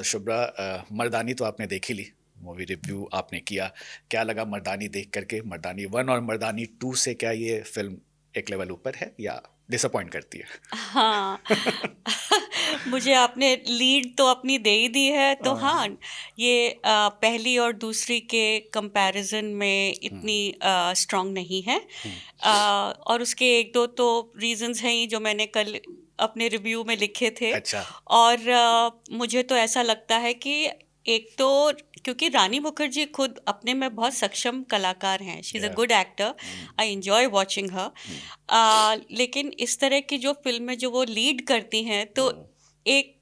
शुभ्रा, मर्दानी तो आपने देख ही ली, मूवी रिव्यू आपने किया। क्या लगा मर्दानी देख करके? मर्दानी वन और मर्दानी टू से क्या ये फिल्म एक लेवल ऊपर है या डिसअपॉइंट करती हाँ। है? मुझे आपने लीड तो अपनी दे ही दी है, तो हाँ। हाँ, ये पहली और दूसरी के कंपैरिजन में हम्म। इतनी स्ट्रांग नहीं है। हम्म। और उसके एक दो तो रीजंस हैं ही जो मैंने कल अपने रिव्यू में लिखे थे। अच्छा। और मुझे तो ऐसा लगता है कि एक तो क्योंकि रानी मुखर्जी खुद अपने में बहुत सक्षम कलाकार हैं, she is a yeah. Good actor, I enjoy watching her. लेकिन इस तरह की जो फिल्में जो वो लीड करती हैं, तो एक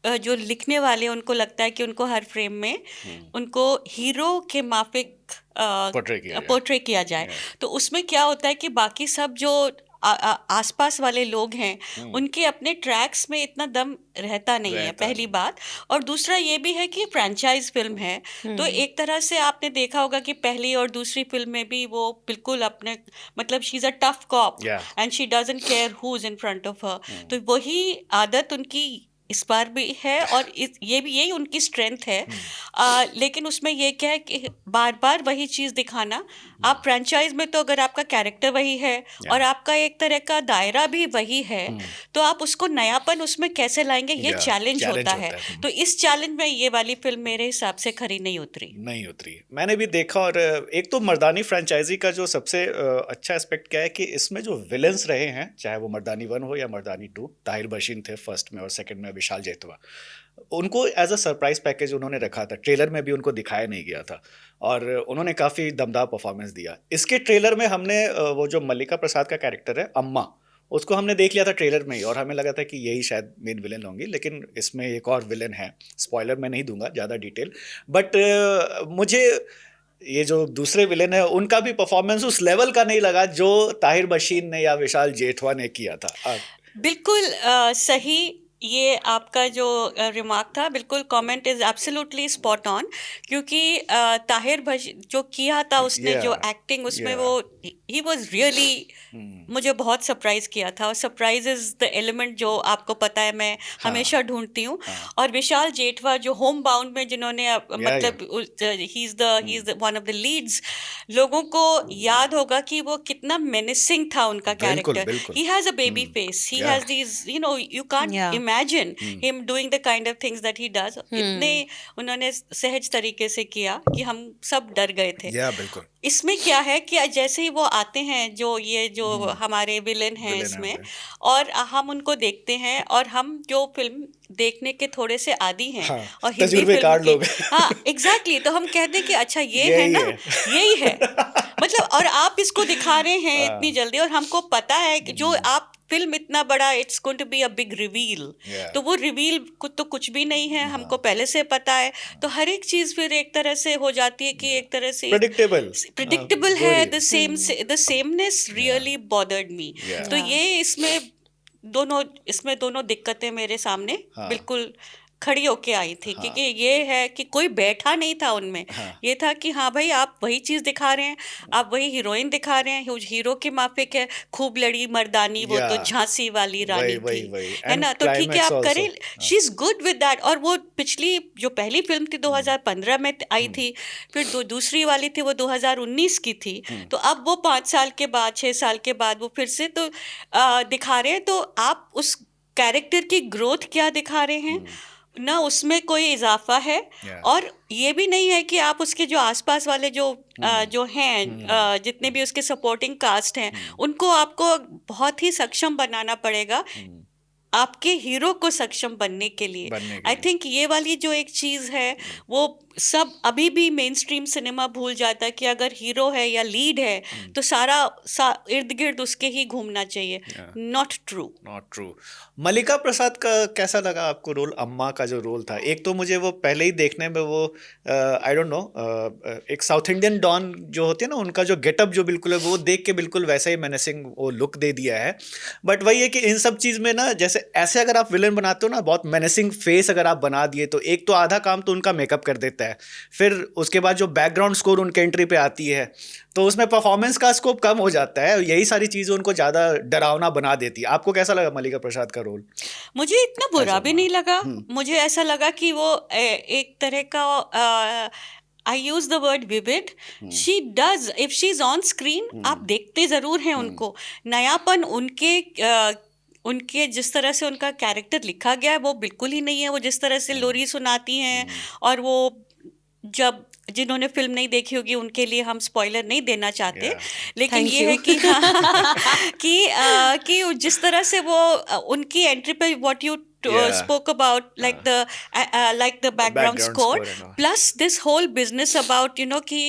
जो लिखने वाले उनको लगता है कि उनको हर फ्रेम में उनको हीरो के माफिक पोर्ट्रे किया जाए। पोर्ट्रे किया जाए। या। तो उसमें क्या होता है कि बाकी सब जो आसपास वाले लोग हैं, उनके अपने ट्रैक्स में इतना दम रहता नहीं है, रहता पहली नहीं। बात। और दूसरा ये भी है कि फ्रेंचाइज फिल्म है, तो एक तरह से आपने देखा होगा कि पहली और दूसरी फिल्म में भी वो बिल्कुल अपने, मतलब she is a tough cop yeah. And she doesn't care who is in front of her. तो वही आदत उनकी इस बार भी है, और ये भी यही उनकी स्ट्रेंथ है। लेकिन उसमें ये क्या है कि बार बार वही चीज़ दिखाना। आप फ्रेंचाइज में तो अगर आपका कैरेक्टर वही है या। और आपका एक तरह का दायरा भी वही है, तो आप उसको नयापन उसमें कैसे लाएंगे, ये या चैलेंज होता चैलेंज है। होता है। तो इस चैलेंज में ये वाली फिल्म मेरे हिसाब से खरी नहीं उतरी। नहीं उतरी, मैंने भी देखा। और एक तो मर्दानी फ्रेंचाइजी का जो सबसे अच्छा एस्पेक्ट क्या है कि इसमें जो विलेंस रहे हैं, चाहे वो मर्दानी वन हो या मर्दानी टू, ताहिर बशीर थे फर्स्ट में और सेकंड में विशाल जैतवा। उनको एज अ सरप्राइज पैकेज उन्होंने रखा था, ट्रेलर में भी उनको दिखाया नहीं गया था और उन्होंने काफ़ी दमदार परफॉर्मेंस दिया। इसके ट्रेलर में हमने वो जो मल्लिका प्रसाद का कैरेक्टर है अम्मा, उसको हमने देख लिया था ट्रेलर में ही और हमें लगा था कि यही शायद मेन विलेन होंगी, लेकिन इसमें एक और विलेन है। स्पॉइलर मैं नहीं दूंगा ज़्यादा डिटेल, बट मुझे ये जो दूसरे विलेन है उनका भी परफॉर्मेंस उस लेवल का नहीं लगा जो ताहिर बशीर ने या विशाल जेठवा ने किया था। बिल्कुल सही। ये आपका जो रिमार्क था, बिल्कुल comment is absolutely spot on. क्योंकि ताहिर भश जो किया था उसने, या। जो एक्टिंग उसमें, या। वो ही वाज रियली, मुझे बहुत सरप्राइज किया था। और सरप्राइज इज द एलिमेंट जो आपको पता है मैं हाँ। हमेशा ढूंढती हूँ। हाँ। और विशाल जेठवा जो होम बाउंड में जिन्होंने या। मतलब he is the one of the leads, लोगों को याद होगा कि वो कितना मेनिसिंग था उनका बिल्कुल कैरेक्टर। बिल्कुल। He has a baby face, he yeah. Has these, you can't Yeah. imagine him doing the kind of things that he does. इतने उन्होंने सहज तरीके से किया कि हम सब डर गए थे। या बिल्कुल। इसमें क्या है कि जैसे ही वो आते हैं, जो ये जो हमारे विलेन हैं विलेन है इसमें, उनके। और हम उनको देखते हैं, और हम जो फिल्म देखने के थोड़े से आदी हैं, हाँ, और हिंदी फिल्म तजुर्बेकार के, लोग। हाँ एग्जैक्टली, तो हम कहते हैं कि अच्छा ये है यही ना, है। यही है। मतलब, और आप इसको दिखा रहे हैं इतनी हाँ। जल्दी, और हमको पता है कि जो आप फिल्म इतना बड़ा, it's going to be a big reveal. Yeah. तो वो रिवील तो कुछ भी नहीं है, हमको पहले से पता है। तो हर एक चीज फिर एक तरह से हो जाती है कि एक तरह से प्रेडिक्टेबल। प्रिडिक्टेबल है। बोरी। द सेमनेस या। रियली बॉदर्ड मी। या। तो Yeah. ये इसमें दोनों दिक्कतें मेरे सामने हाँ। बिल्कुल खड़ी होके आई थी। हाँ। क्योंकि ये है कि कोई बैठा नहीं था उनमें। हाँ। ये था कि हाँ भाई, आप वही चीज दिखा रहे हैं, आप वही हीरोइन दिखा रहे हैं, हीरो के माफिक है, खूब लड़ी मर्दानी, वो या। तो झांसी वाली वही रानी वही थी, वही है एंड ना। तो ठीक है, क्लाइमैक्स आप आल्सो। करें, she is good with that. और वो पिछली जो पहली फिल्म थी 2015 में आई थी, फिर दूसरी वाली थी वो 2019 की थी। तो अब वो 5 साल के बाद, 6 साल के बाद वो फिर से तो दिखा रहे हैं। तो आप उस कैरेक्टर की ग्रोथ क्या दिखा रहे हैं ना, उसमें कोई इजाफा है। या। और ये भी नहीं है कि आप उसके जो आसपास वाले जो हैं, जितने भी उसके सपोर्टिंग कास्ट हैं, उनको आपको बहुत ही सक्षम बनाना पड़ेगा आपके हीरो को सक्षम बनने के लिए। बनने के आई लिए। थिंक ये वाली जो एक चीज है, वो सब अभी भी मेन स्ट्रीम सिनेमा भूल जाता है कि अगर हीरो है या लीड है तो सारा इर्द गिर्द उसके ही घूमना चाहिए। Not true. Not true. Mallika Prasad का कैसा लगा आपको रोल? अम्मा का जो रोल था, एक तो मुझे वो पहले ही देखने में वो आई डोंट नो, एक साउथ इंडियन डॉन जो होते हैं ना, उनका जो गेटअप जो बिल्कुल है, वो देख के बिल्कुल वैसा ही मेनेसिंग वो लुक दे दिया है। बट वही है कि इन सब चीज़ में ना, जैसे ऐसे अगर आप विलन बनाते हो ना, बहुत मेनेसिंग फेस अगर आप बना दिए, तो एक तो आधा काम तो उनका मेकअप कर देता है, फिर उसके बाद जो बैकग्राउंड स्कोर उनके एंट्री पे आती है, तो उसमें परफॉर्मेंस का स्कोप कम हो जाता है। यही सारी चीजें उनको ज्यादा डरावना बना देती है। आपको कैसा लगा मल्लिका प्रसाद का रोल? मुझे इतना बुरा भी नहीं लगा। हम्म। मुझे ऐसा लगा कि वो एक तरह का I use the word vivid. She does, if she is on screen आप देखते जरूर हैं उनको। नयापन उनके जिस तरह से उनका कैरेक्टर लिखा गया है वो बिल्कुल ही नहीं है। वो जिस तरह से लोरी सुनाती हैं, और वो जब जिन्होंने फिल्म नहीं देखी होगी उनके लिए हम स्पॉइलर नहीं देना चाहते, लेकिन Thank ये you. है कि कि जिस तरह से वो उनकी एंट्री पे what you spoke about, like the background background score, score and all. plus this whole business about कि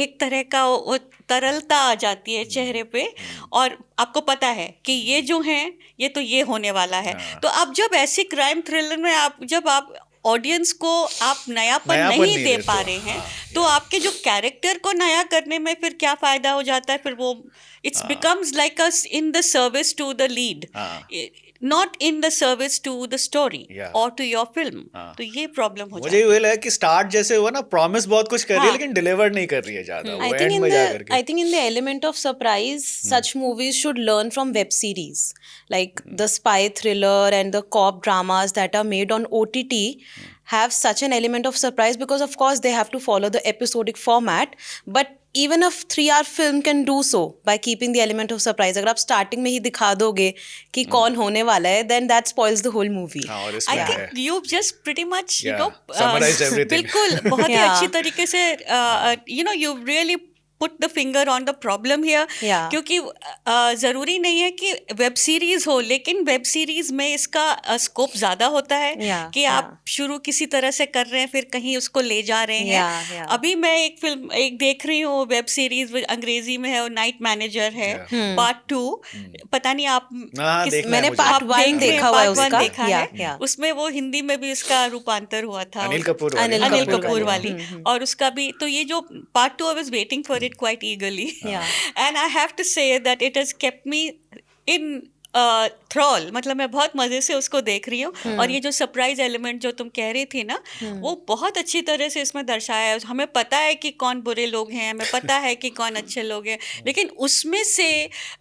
एक तरह का वो तरलता आ जाती है चेहरे पे, और आपको पता है कि ये जो हैं ये तो ये होने वाला है। तो अब जब ऐसी क्राइम थ्रिलर में जब आप ऑडियंस को आप नयापन नहीं दे पा रहे हैं, तो आपके जो कैरेक्टर को नया करने में फिर क्या फायदा हो जाता है? फिर वो it's becomes like us in the service to the lead, not in the service to the story और टू योर फिल्म। तो ये प्रॉब्लम हो मुझे ये लगा कि स्टार्ट जैसे हुआ ना, प्रॉमिस बहुत कुछ कर रही है लेकिन डिलीवर नहीं कर रही है ज्यादा। वो एंड में जा करके I think in the element of surprise, such movies should learn from web series, like the spy thriller and the cop dramas that are made on OTT have such an element of surprise, because of course they have to follow the episodic format, but even a 3-hour film can do so by keeping the element of surprise. अगर आप starting में ही दिखा दोगे कि कौन होने वाला है, then that spoils the whole movie. हाँ, और I इसमें है think you just pretty much summarized everything. बिल्कुल बहुत ही Yeah. अच्छी तरीके से you really put the finger on the problem here. Yeah. क्योंकि जरूरी नहीं है कि वेब सीरीज हो, लेकिन वेब सीरीज में इसका स्कोप ज्यादा होता है Yeah, कि आप शुरू किसी तरह से कर रहे हैं, फिर कहीं उसको ले जा रहे हैं। Yeah, yeah. अभी मैं एक देख रही हूँ वेब सीरीज, अंग्रेजी में है, नाइट मैनेजर है, पार्ट 2। पता नहीं आप हाँ, देखना है मैंने मुझे। part 1 देखा हुआ है Part 1 उसका। देखा Yeah, है। yeah. उसमें वो हिंदी में भी उसका रूपांतर हुआ था, अनिल कपूर अनिल अनिल कपूर कपूर वाली। वाली। और उसका भी तो ये जो part 2, I was waiting for it quite ईगरली, Yeah. and I have to say that it has kept me in thrall. मतलब मैं बहुत मजे से उसको देख रही हूँ। और ये जो सरप्राइज एलिमेंट जो तुम कह रही थी ना, वो बहुत अच्छी तरह से इसमें दर्शाया है। हमें पता है कि कौन बुरे लोग हैं, हमें पता है कि कौन अच्छे लोग हैं, लेकिन उसमें से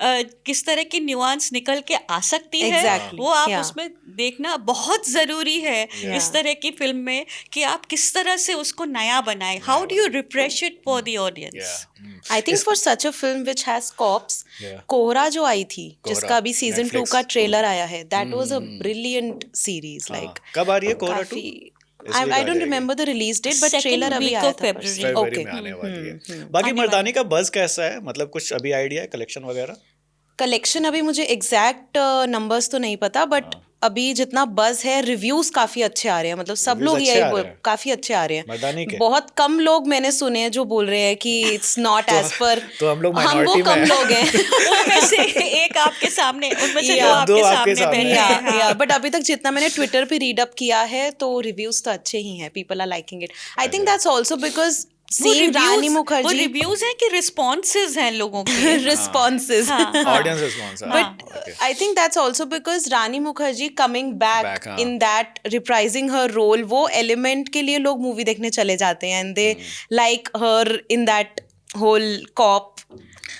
किस तरह की न्यूआंस निकल के आ सकती है, Exactly. वो आप Yeah. उसमें देखना बहुत ज़रूरी है। इस तरह की फिल्म में कि आप किस तरह से उसको नया बनाएं, how do you refresh it for the audience. I think for such a film which has cops, कोहरा जो आई थी, जिसका अभी सीजन 2 का ट्रेलर आया है, that was a brilliant series. Like कब आ रही है कोहरा 2? काफी I don't remember the release date, but Second trailer अभी week आया of था February. परसों। फरवरी Okay. में आने वाली है। बाकी मर्दानी का बuzz कैसा है? मतलब कुछ अभी आइडिया है कलेक्शन वगैरह? कलेक्शन अभी मुझे एग्जैक्ट नंबर्स तो नहीं पता, बट अभी जितना बज है, रिव्यूज काफी अच्छे आ रहे हैं। मतलब सब Reviews लोग अच्छे यही आ रहे हैं? काफी अच्छे आ रहे हैं। मर्दानी के? बहुत कम लोग मैंने सुने हैं जो बोल रहे हैं कि इट्स नॉट एज पर। तो हम लोग हम वो minority में कम हैं। लोग हैं। उनमें से एक आपके सामने, उनमें से Yeah. दो दो आपके आपके सामने सामने। बैठे हैं। हाँ। बट अभी तक जितना मैंने ट्विटर पे रीड अप किया है, तो रिव्यूज तो अच्छे ही हैं। People are liking it. I think that's also because seeing Rani वो मुखर्जी रिव्यूज हैं कि रिस्पॉन्सेज हैं लोगों के। responses. Audience response. But I think that's also because Rani Mukherjee coming back हाँ। in that reprising her role, वो element के लिए लोग मूवी देखने चले जाते हैं, and they like her in that whole cop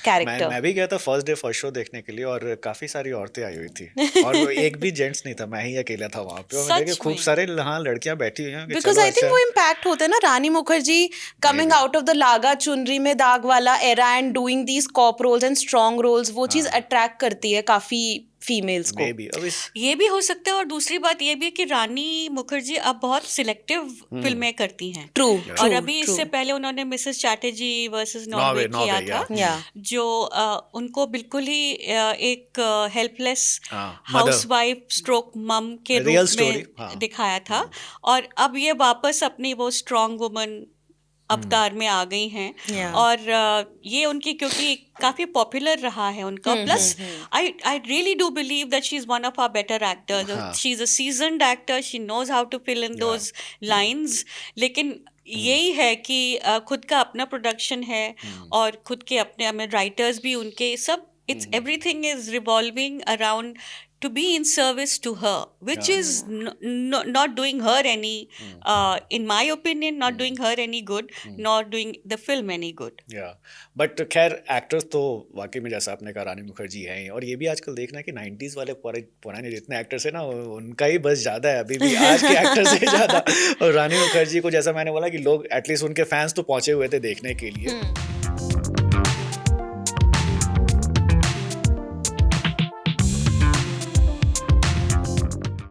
character. मैं भी गया था फर्स्ट डे फर्स्ट शो देखने के लिए, और काफी सारी औरतें आई हुई थी और वो एक भी जेंट्स नहीं था, मैं ही अकेला था वहां पे। और मैं देखे खूब सारे लड़कियां बैठी हुई हैं कि Because चलो I think अच्छा वो impact होता है ना, रानी Mukherjee coming out of the लागा चुनरी में दाग वाला era and doing these cop roles and strong roles, वो चीज attract करती है काफी फीमेल्स को। Maybe. अब ये भी हो सकता है। और दूसरी बात ये भी है कि रानी मुखर्जी अब बहुत सिलेक्टिव फिल्में करती हैं। True, और true, अभी इससे पहले उन्होंने मिसेस चैटर्जी वर्सेस नॉर्वे किया नॉर्वे, था, yeah. जो उनको बिल्कुल ही एक हेल्पलेस हाँ, हाउसवाइफ स्ट्रोक मम के Real रूप story, में हाँ। दिखाया था। और अब ये वापस अपनी वो स्ट्रॉन्ग वुमन अवतार में आ गई हैं। Yeah. और ये उनकी क्योंकि काफी पॉपुलर रहा है उनका, plus I really do believe that she is one of our better actors. She is a seasoned actor, she knows how to fill in those lines. लेकिन यही है कि खुद का अपना प्रोडक्शन है और खुद के अपने राइटर्स भी उनके सब, it's everything is revolving around to be in service to her, which Yeah. is not doing her any, in my opinion, not doing her any good, nor doing the film any good. या but खैर actors तो वाकई में जैसा आपने कहा रानी मुखर्जी हैं ही, और ये भी आजकल देखना है कि 90s वाले पुराने जितने एक्टर्स हैं ना उनका ही बस ज़्यादा है अभी भी आज के एक्टर्स से ज़्यादा। और रानी मुखर्जी को जैसा मैंने बोला कि लोग एटलीस्ट उनके फैंस तो पहुंचे हुए थे देखने के लिए।